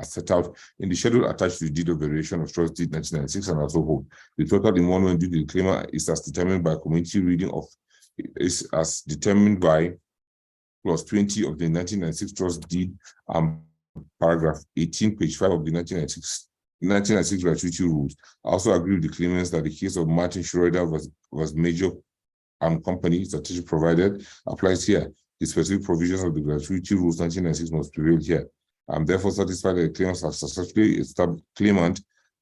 as set out in the schedule attached to the deed of variation of trust deed 1996 and also hold. The total emolument due to the claimant is as determined by community reading of is as determined by clause 20 of the 1996 trust deed paragraph 18, page 5 of the 1996 gratuity rules. I also agree with the claimants that the case of Martin Schroeder was major company strategic provided applies here. The specific provisions of the gratuity rules 1996 must prevail here. I'm therefore satisfied that the claimant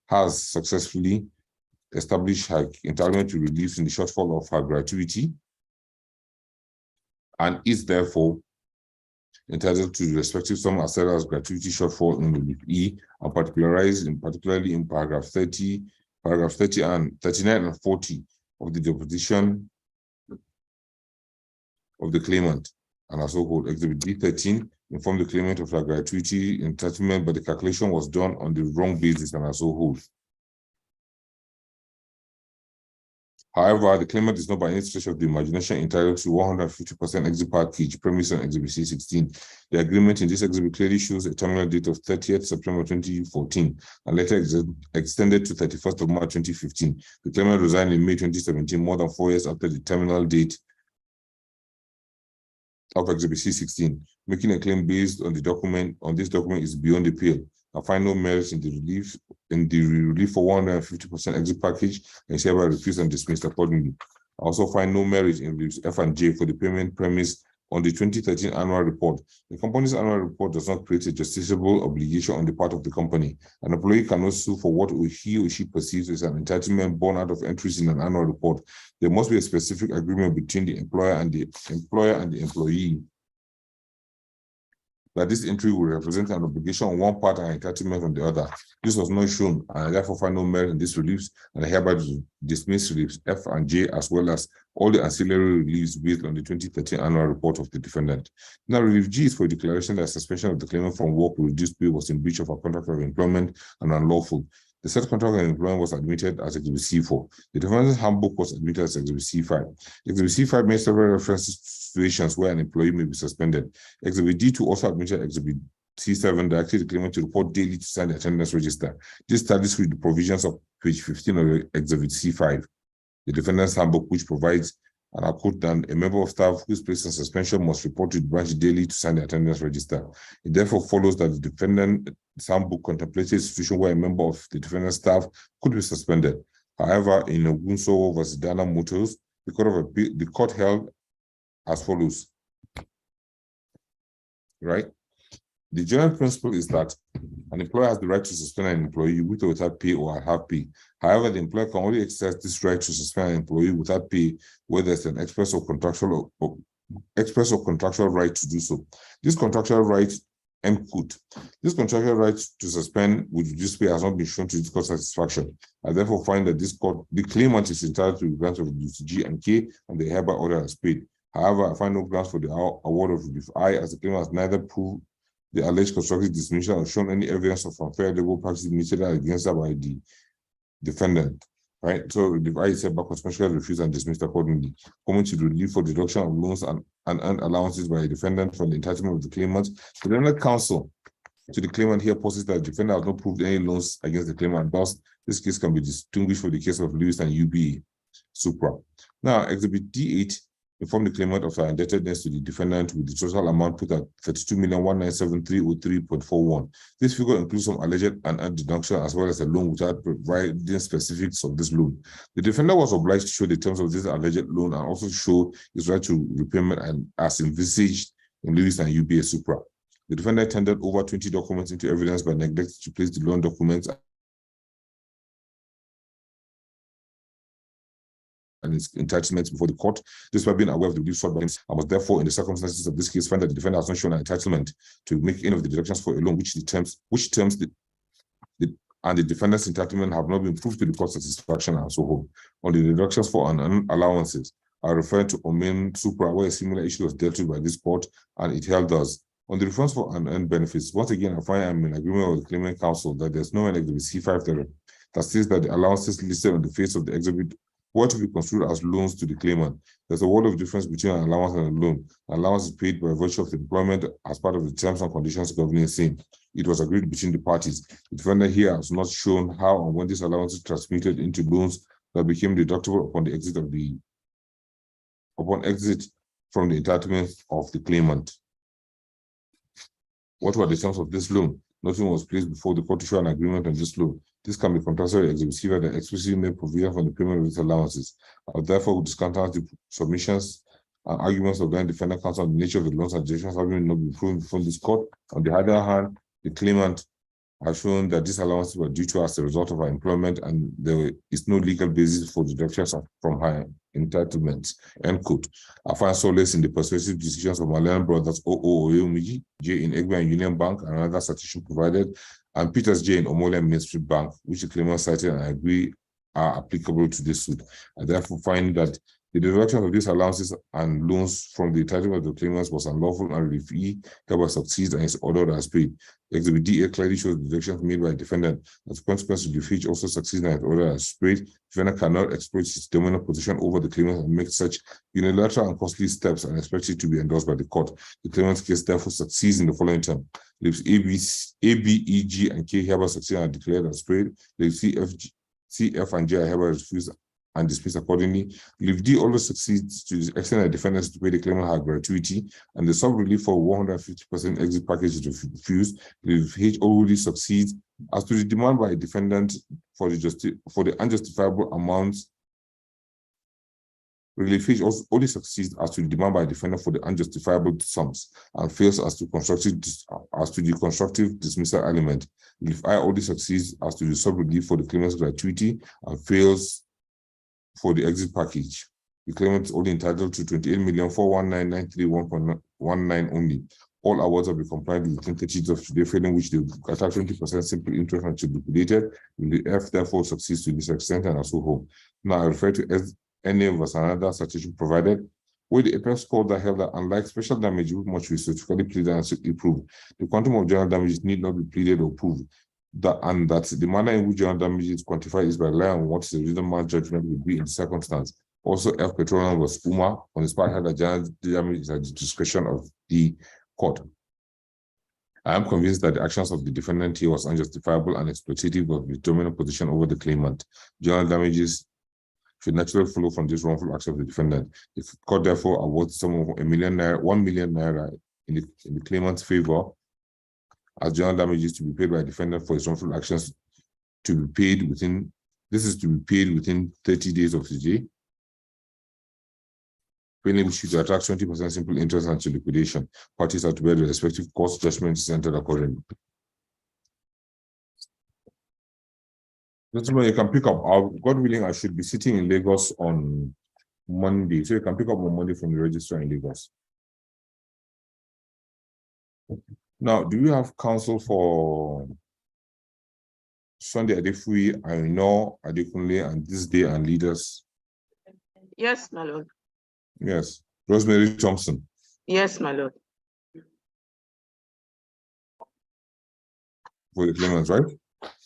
has successfully established her entitlement to relief in the shortfall of her gratuity and is therefore entitled to the respective sum as well as gratuity shortfall in relief E, and particularly in paragraph 30 and 39 and 40 of the deposition of the claimant, and also hold Exhibit D13 inform the claimant of her gratuity entitlement, but the calculation was done on the wrong basis, and also hold. However, the claimant is not by any stretch of the imagination entitled to 150% exit package premised on Exhibit C16. The agreement in this exhibit clearly shows a terminal date of 30th September 2014 and later extended to 31st of March 2015. The claimant resigned in May 2017, more than 4 years after the terminal date of Exhibit C16. Making a claim based on this document is beyond appeal. I find no merit in the relief for 150% exit package and is hereby refused and dismissed accordingly. I also find no merit in reliefs F and J for the payment premised on the 2013 annual report. The company's annual report does not create a justiciable obligation on the part of the company. An employee cannot sue for what he or she perceives as an entitlement born out of entries in an annual report. There must be a specific agreement between the employer and the employee that this entry will represent an obligation on one part and entitlement on the other. This was not shown, and I therefore find no merit in these reliefs, and I hereby dismiss reliefs F and J as well as all the ancillary reliefs based on the 2013 annual report of the defendant. Now, relief G is for a declaration that suspension of the claimant from work with reduced pay was in breach of a contract of employment and unlawful. The said contract of employment was admitted as Exhibit C4. The defendant's handbook was admitted as Exhibit C5. Exhibit C5 made several references to situations where an employee may be suspended. Exhibit D2 also admitted Exhibit C7 directed the claimant to report daily to sign the attendance register. This studies with the provisions of page 15 of Exhibit C5. The defendant's handbook, which provides, and I quote, that a member of staff who is placed on suspension must report to the branch daily to sign the attendance register. It therefore follows that the defendant's handbook contemplated a situation where a member of the defendant's staff could be suspended. However, in Ogunso versus Dana Motors, the court held as follows, right? The general principle is that an employer has the right to suspend an employee with or without pay or at half pay. However, the employer can only exercise this right to suspend an employee without pay where there's an express or contractual right to do so. This contractual right, end quote. This contractual right to suspend with reduced pay has not been shown to this court's satisfaction. I therefore find that the claimant is entitled to the grant of reduced G and K, and they hereby order as paid. However, I find no grounds for the award of relief I, as the claimant has neither proved the alleged constructive dismissal or shown any evidence of unfair legal practice committed against her by the defendant. Right? So relief I is hereby consequently refused and dismissed accordingly. Coming to the relief for deduction of loans and earned allowances by a defendant from the entitlement of the claimant, the defendant counsel to the claimant here posits that the defendant has not proved any loans against the claimant. Thus, this case can be distinguished from the case of Lewis and UBA Supra. Now, Exhibit D8 inform the claimant of her indebtedness to the defendant with the total amount put at 32,197,303.41. This figure includes some alleged unearned deduction as well as a loan without providing specifics of this loan. The defendant was obliged to show the terms of this alleged loan and also show his right to repayment and as envisaged in Lewis and UBA Supra. The defendant tendered over 20 documents into evidence by neglecting to place the loan documents and its entitlements before the court. Despite being aware of the relief sought by him, I must therefore, in the circumstances of this case, find that the defendant has not shown an entitlement to make any of the deductions for a loan which terms and the defendant's entitlement have not been proved to the court's satisfaction and so on. On the deductions for unearned allowances, I refer to Omen Supra, where a similar issue was dealt with by this court, and it held thus. On the refunds for unearned benefits, once again, I find I'm in agreement with the claimant counsel that there's no Exhibit C5 that states that the allowances listed on the face of the exhibit were to be construed as loans to the claimant. There's a world of difference between an allowance and a loan. An allowance is paid by virtue of employment as part of the terms and conditions governing same. It was agreed between the parties. The defendant here has not shown how and when this allowance is transmitted into loans that became deductible upon exit from the entitlement of the claimant. What were the terms of this loan? Nothing was placed before the court to show an agreement on this loan. This can be contrasted with Exhibit C that explicitly made provision for the payment of these allowances. Therefore, we discountenance the submissions and arguments of the defendant counsel on the nature of the loans and objections having not been proven before this court. On the other hand, the claimant has shown that these allowances were due to her as a result of her employment and there is no legal basis for deductions from her entitlements, end quote. I find solace in the persuasive decisions of Malayan Brothers O.O. Oyomiji, J. in Idigbe and Union Bank, and another citation provided, and Peters J. in Omole and Main Street Bank, which the claimant cited and I agree are applicable to this suit. I therefore find that the deduction of these allowances and loans from the entitlement of the claimants was unlawful and relief E hereby succeeds and is ordered as paid. Exhibit D clearly shows the deductions made by the defendant. As a consequence, relief H also succeeds and is ordered as paid. Defendant cannot exploit his dominant position over the claimant and make such unilateral and costly steps and expect it to be endorsed by the court. The claimant's case therefore succeeds in the following term. Leaves A, B, E, G, and K hereby succeed and are declared as paid. Leaves C, F, and J are hereby refused and dismissed accordingly. Relief D also succeeds to the extent that defendants to pay the claimant her gratuity, and the sub-relief for 150% exit package is refused. Relief H already succeeds as to the demand by a defendant for the unjustifiable amounts. Relief H also only succeeds as to the demand by a defendant for the unjustifiable sums and fails as to the constructive dismissal element. Relief I only succeeds as to the sub-relief for the claimant's gratuity and fails for the exit package. The claimant is only entitled to 28,419,931.19 only. All awards will be complied within 30 days of today, failing which they attach 20% simple interest and should be liquidated. The F therefore succeeds to this extent and also home. Now I refer to NA versus another citation provided, where the apex court that held that unlike special damage, which much be certifically pleaded and strictly proved, the quantum of general damages need not be pleaded or proved. And that the manner in which general damage is quantified is by relying on what the reasonable judgment would be in the circumstance. Also, F. Petroleum was UMA on his part held that general damage is at the discretion of the court. I am convinced that the actions of the defendant here was unjustifiable and exploitative of his dominant position over the claimant. General damages should naturally follow from this wrongful action of the defendant. The court therefore awards some of 1 million naira in the claimant's favor as general damages to be paid by a defendant for his wrongful actions to be paid within 30 days of the day. Failing which should attract 20% simple interest until liquidation. Parties are to bear the respective court's judgments entered accordingly. Gentlemen, you can pick up. God willing, I should be sitting in Lagos on Monday. So you can pick up on Monday from the registrar in Lagos. Now, do you have counsel for Sunday Adefui, Aino, Adekunle, and this day and leaders? Yes, my lord. Yes. Rosemary Thompson. Yes, my lord. For the claimants, right?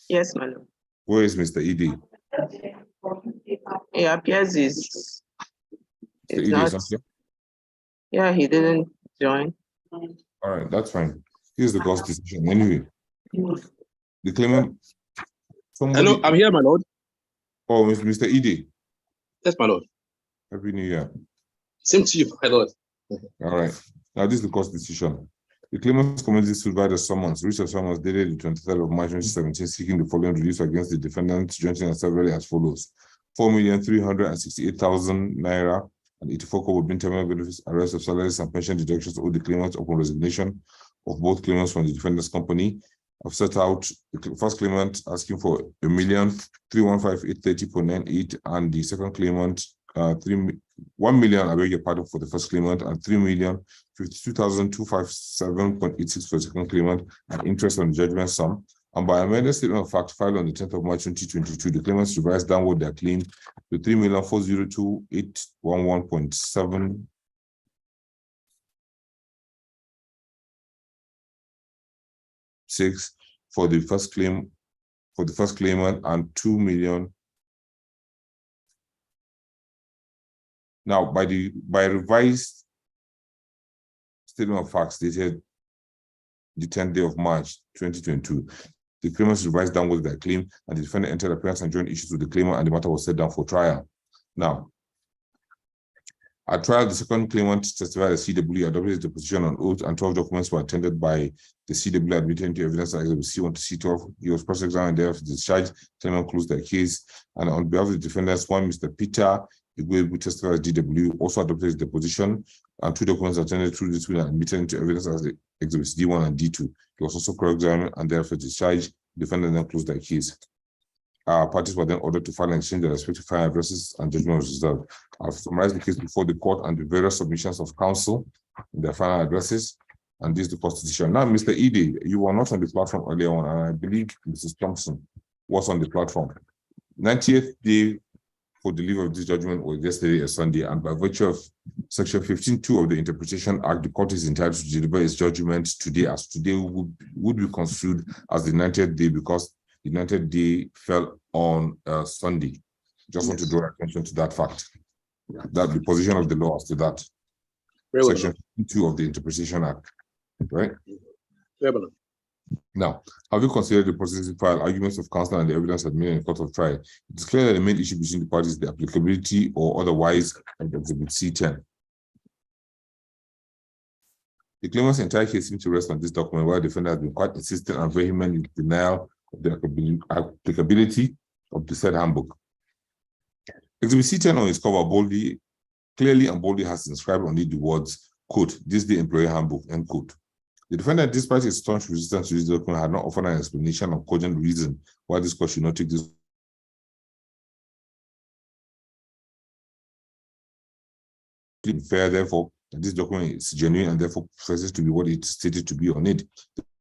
Yes, my lord. Where is Mr. Ide? He appears is not here? Yeah, he didn't join. All right, that's fine. Here's the court's decision. Anyway, the claimant. Hello, I'm here, my lord. Oh, Mr. Ide. Yes, my lord. Happy New Year. Same to you, my lord. All right. Now, this is the court's decision. The claimant's committee sued by the summons, which the summons dated the 23rd of March 2017, seeking the following relief against the defendants jointly and severally as follows: 4,368,000 naira and 84 kobo being terminal benefits, arrest of salaries and pension deductions owed the claimants upon resignation of both claimants from the defendant's company. I've set out the first claimant asking for 1,315,830.98 and the second claimant 1 million, I beg your pardon, for the first claimant, and 3,052,257.86 for the second claimant, and interest on the judgment sum. And by amended statement of fact filed on the 10th of March 2022, the claimants revised downward their claim to 3,402,811.7 for the first claimant, and Now, by revised statement of facts dated the 10th day of March 2022, the claimants revised downwards their claim, and the defendant entered appearance and joined issues with the claimant, and the matter was set down for trial. Now, at trial, the second claimant testified as CW, adopted his deposition on oath, and 12 documents were attended by the CW admitting to evidence at Exhibit C1 to C12. He was cross-examined and thereafter discharged. Claimant closed their case. And on behalf of the defendants, one, Mr. Peter Idigbe, who testified as DW, also adopted his deposition, and 2 documents attended through this and admitted into evidence as the Exhibits D1 and D2. He was also cross-examined and thereafter discharged. The defendant then closed their case. Parties were then ordered to file and exchange their respective final addresses, and judgment was reserved. I've summarized the case before the court and the various submissions of counsel in their final addresses, and this is the constitution. Now, Mr. Ide, you were not on the platform earlier on, and I believe Mrs. Thompson was on the platform. 90th day for delivery of this judgment was yesterday, a Sunday, and by virtue of Section 15(2) of the Interpretation Act, the court is entitled to deliver its judgment today, as today would be construed as the 90th day because the 90th day fell on Sunday. Just want to draw attention to that fact. That the position of the law as to that. Section 2 of the Interpretation Act. Right? Now, have you considered the processing file, arguments of counsel, and the evidence admitted in the court of trial? It is clear that the main issue between the parties is the applicability or otherwise of Exhibit C10. The claimant's entire case seems to rest on this document, where the defendant has been quite insistent and vehement in denial of the applicability of the said handbook. Exhibit C10 on its cover clearly and boldly has inscribed on it the words, quote, "This the employee handbook," end quote. The defendant, despite his staunch resistance to this document, had not offered an explanation or cogent reason why this court should not take this. Fair, therefore, that this document is genuine and therefore professes to be what it stated to be on it,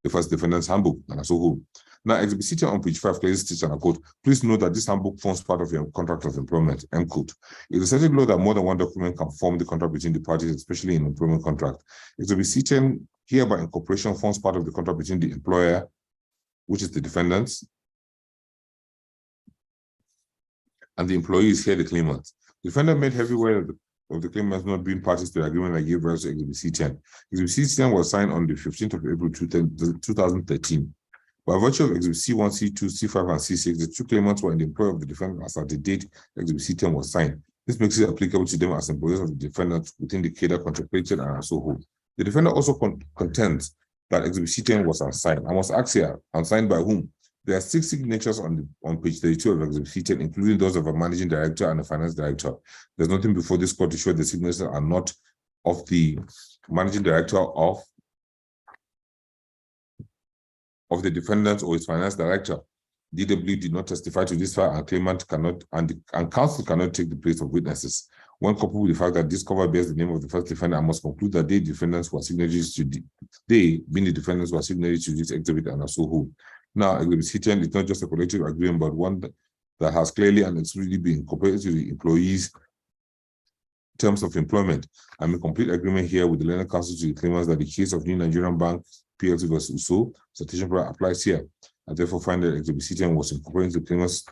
the first defendant's handbook, and as a whole. Now, Exhibit C10 on page 5 clearly states, and I quote, "Please note that this handbook forms part of your contract of employment," end quote. It is settled law that more than one document can form the contract between the parties, especially in employment contract. Exhibit C10 hereby incorporation forms part of the contract between the employer, which is the defendants, and the employees, here the claimants. The defendant made heavy weight of the claimants not being parties to the agreement that gave rise to Exhibit C10. Exhibit C10 was signed on the 15th of April 2013. By virtue of Exhibit C1, C2, C5, and C6, the 2 claimants were in the employ of the defendant as at the date Exhibit C10 was signed. This makes it applicable to them as employees of the defendant within the cadre contemplated and so whole. The defendant also contends that Exhibit C10 was unsigned. I must ask here, unsigned by whom? There are 6 signatures on page 32 of Exhibit C10, including those of a managing director and a finance director. There's nothing before this court to show the signatures are not of the managing director of the defendant or his finance director. DW did not testify to this file, and claimant cannot, and counsel cannot take the place of witnesses. When coupled with the fact that this cover bears the name of the first defendant, I must conclude that they, defendants, were signatories to they, being the defendants, were signatories to this exhibit and as so whole. Now, Exhibit C10 is not just a collective agreement, but one that has clearly and explicitly been incorporated to the employees' terms of employment. I'm in complete agreement here with the learned counsel to the claimants that the case of New Nigerian Bank PLC versus USO citation applies here. I therefore find that Exhibit C10 was incorporated to the claimants'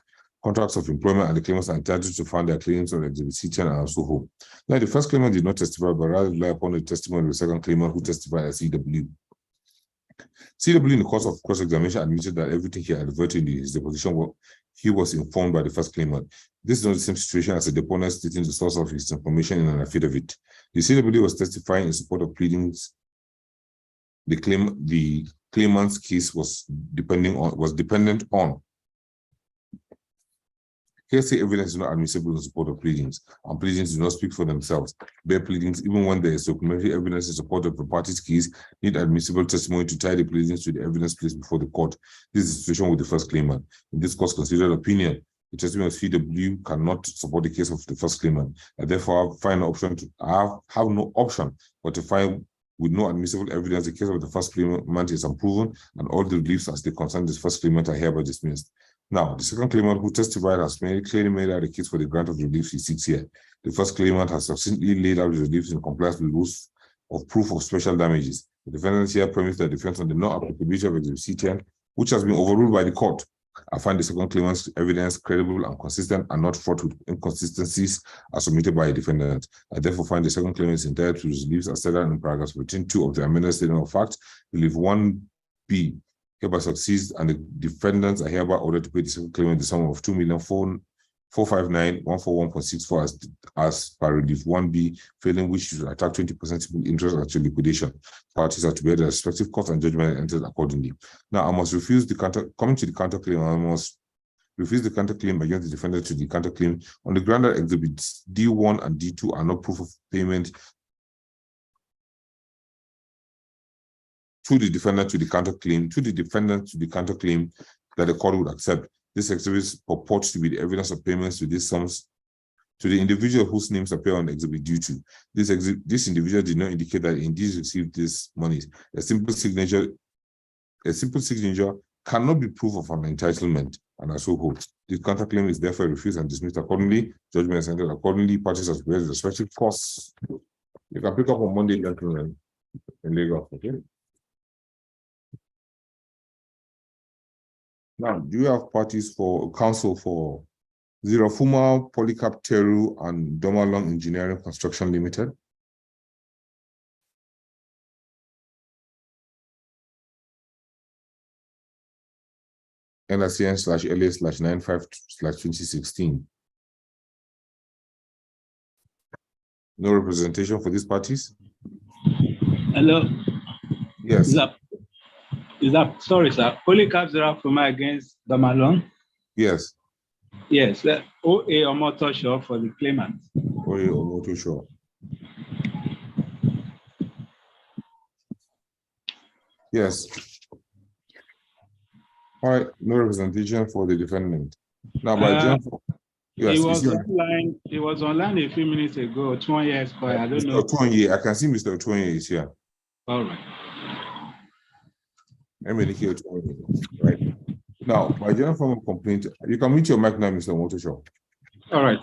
contracts of employment, and the claimants are entitled to find their claims on Exhibit C10 and so whole. Now, the first claimant did not testify, but rather rely upon the testimony of the second claimant who testified as CW. CW, in the course of cross-examination, admitted that everything he adverted in his deposition, he was informed by the first claimant. This is not the same situation as the deponent stating the source of his information in an affidavit. The CW was testifying in support of pleadings. The claimant's case was dependent on. Hearsay evidence is not admissible in support of pleadings, and pleadings do not speak for themselves. Bare pleadings, even when there is documentary evidence in support of the party's case, need admissible testimony to tie the pleadings to the evidence placed before the court. This is the situation with the first claimant. In this court's considered opinion, the testimony of CW cannot support the case of the first claimant. I therefore have no option but to find with no admissible evidence the case of the first claimant is unproven, and all the reliefs as they concern this first claimant are hereby dismissed. Now, the second claimant who testified has clearly made out a case for the grant of relief he seeks here. The first claimant has succinctly laid out the relief in compliance with rules of proof of special damages. The defendants here premise their defense on the non-applicability of Exhibit C10, which has been overruled by the court. I find the second claimant's evidence credible and consistent and not fraught with inconsistencies as submitted by a defendant. I therefore find the second claimant is entitled to relief as stated in paragraphs 14(2) of the amended statement of fact. Relief 1B hereby succeeds, and the defendants are hereby ordered to pay the second claimant the sum of 2,459,141.64 as per relief 1B, failing which should attack 20% simple interest after liquidation. Parties are to bear their respective costs and judgment entered accordingly. Now, I must refuse the coming to the counterclaim. I must refuse the counterclaim against the defendant to the counterclaim on the ground that exhibits D1 and D2 are not proof of payment to the defendant to the counterclaim, that the court would accept. This exhibit purports to be the evidence of payments to these sums to the individual whose names appear on exhibit D2. This individual did not indicate that indeed received these monies. A simple signature cannot be proof of an entitlement, and I so hold. The counterclaim is therefore refused and dismissed accordingly. Judgment is entered accordingly. Parties are to bear the respective costs. You can pick up on Monday, gentlemen, in Lagos. Okay. Now, do you have parties for counsel for Zerafuma, Polycarp Teru, and Domalong Engineering Construction Limited? NSCN/LA/95/2016. No representation for these parties? Hello. Yes. Is that sorry, sir? Polycarp Zerafuma against Domalong? Yes. Yes. OA Omotosho for the claimant. OA Omotosho. Yes. All right, no representation for the defendant. Now, by example, yes, he was online a few minutes ago. 20 years, but I don't know. Mr. Otuonye, I can see Mr. Otuonye is here. All right. Right. Now, by general form of complaint, you can mute your mic now, Mr. Omotosho. All right.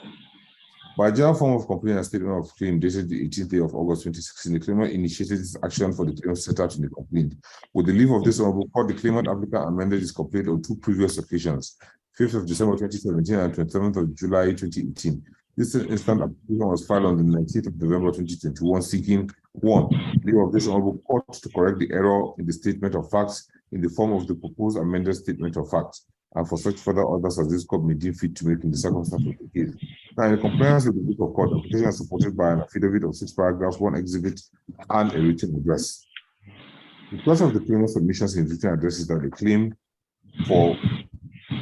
By general form of complaint and statement of claim dated the 18th day of August 2016, the claimant initiated this action for the claim set out in the complaint. With the leave of this honorable court, the claimant applicant amended his complaint on two previous occasions, 5th of December 2017 and 27th of July 2018. This instant application was filed on the 19th of November 2021, seeking 1. Leave of this honorable court to correct the error in the statement of facts in the form of the proposed amended statement of facts, and for such further orders as this court may deem fit to make in the circumstances of the case. Now, in compliance with the book of court, the application is supported by an affidavit of 6 paragraphs, 1 exhibit, and a written address. The purpose of the claimant's submissions in written address is that they claim for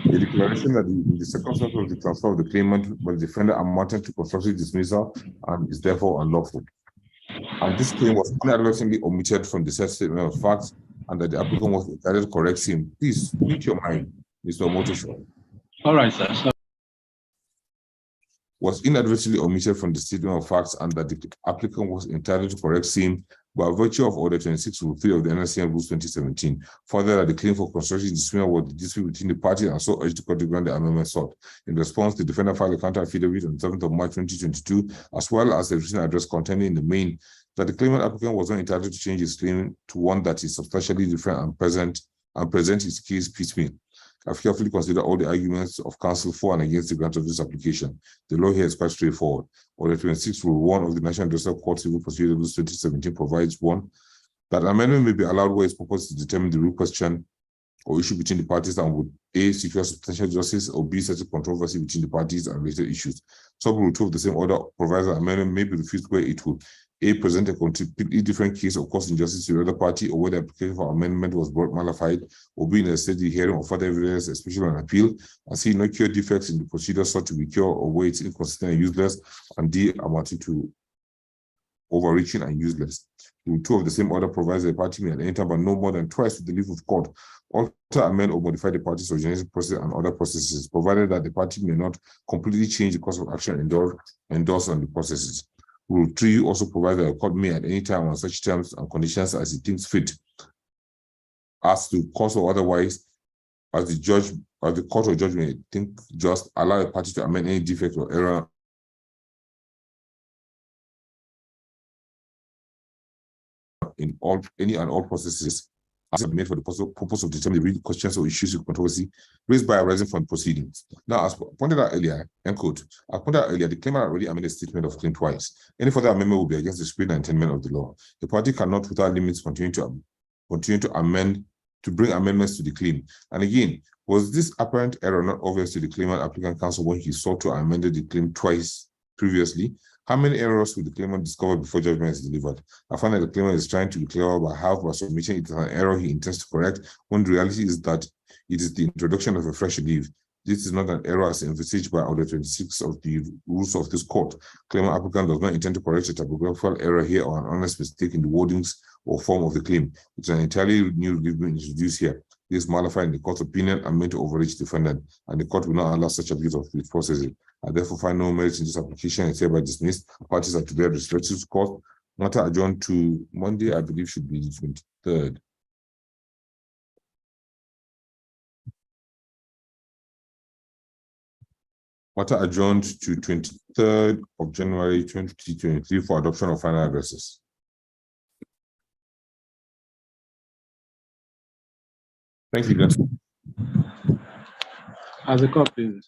a declaration that in the circumstances of the transfer of the claimant by the defendant amounted to constructive dismissal and is therefore unlawful. And this claim was inadvertently omitted from the said statement of facts, and that the applicant was entitled to correct him. Please mute your mind, Mr. Omotosho. All right, sir. Was inadvertently omitted from the statement of facts, and that the applicant was entitled to correct him by virtue of Order 26 Rule 3 of the NSCN Rules 2017. Further, that the claim for constructive dismissal was the dispute between the parties, and so urged the court to grant the amendment sought. In response, the defendant filed a counter affidavit on 7th of March 2022, as well as a written address containing in the main that the claimant applicant was not entitled to change his claim to one that is substantially different and present his case piecemeal. I've carefully considered all the arguments of counsel for and against the grant of this application. The law here is quite straightforward. Order 26 Rule 1 of the National Industrial Court Civil Procedure Rules 2017 provides 1, that amendment may be allowed where it's proposed to determine the real question or issue between the parties and would A, secure substantial justice, or B, settle controversy between the parties and related issues. Sub-Rule 2 of the same order provides that amendment may be refused where it would A, present a completely different case of cause injustice to the other party, or where the application for amendment was brought malified, or B, necessitate the hearing of further evidence, especially on appeal, and C, not cure defects in the procedure sought to be cured, or where it's inconsistent and useless, and D, amounting to overreaching and useless. Rule 2 of the same order provides that the party may at any time, but no more than twice with the leave of court, alter, amend, or modify the party's origination process and other processes, provided that the party may not completely change the course of action endorsed on the processes. Rule 3 also provides that the court may at any time on such terms and conditions as it thinks fit, as to cause or otherwise, as the court or judge may think just, allow a party to amend any defect or error in any and all processes as made for the purpose of determining the real questions or issues of controversy raised by arising from proceedings. Now, as pointed out earlier, end quote, as pointed out earlier, the claimant already amended statement of claim twice. Any further amendment will be against the spirit and intent of the law. The party cannot, without limits, continue to amend, to bring amendments to the claim. And again, was this apparent error not obvious to the claimant applicant counsel when he sought to amend the claim twice previously? How many errors will the claimant discover before judgment is delivered? I find that the claimant is trying to be clever about how, by submitting it as an error he intends to correct, when the reality is that it is the introduction of a fresh relief. This is not an error as envisaged by Order 26 of the rules of this court. Claimant applicant does not intend to correct a typographical error here or an honest mistake in the wordings or form of the claim. It's an entirely new relief being introduced here. This is modified in the court's opinion and meant to overreach defendant, and the court will not allow such abuse of its processes. I therefore find no merit in this application and hereby dismissed. Parties are to bear respective court. Matter adjourned to Monday, I believe, should be the 23rd. Matter adjourned to 23rd of January 2023 for adoption of final addresses. Thank you, gentlemen. As a copy.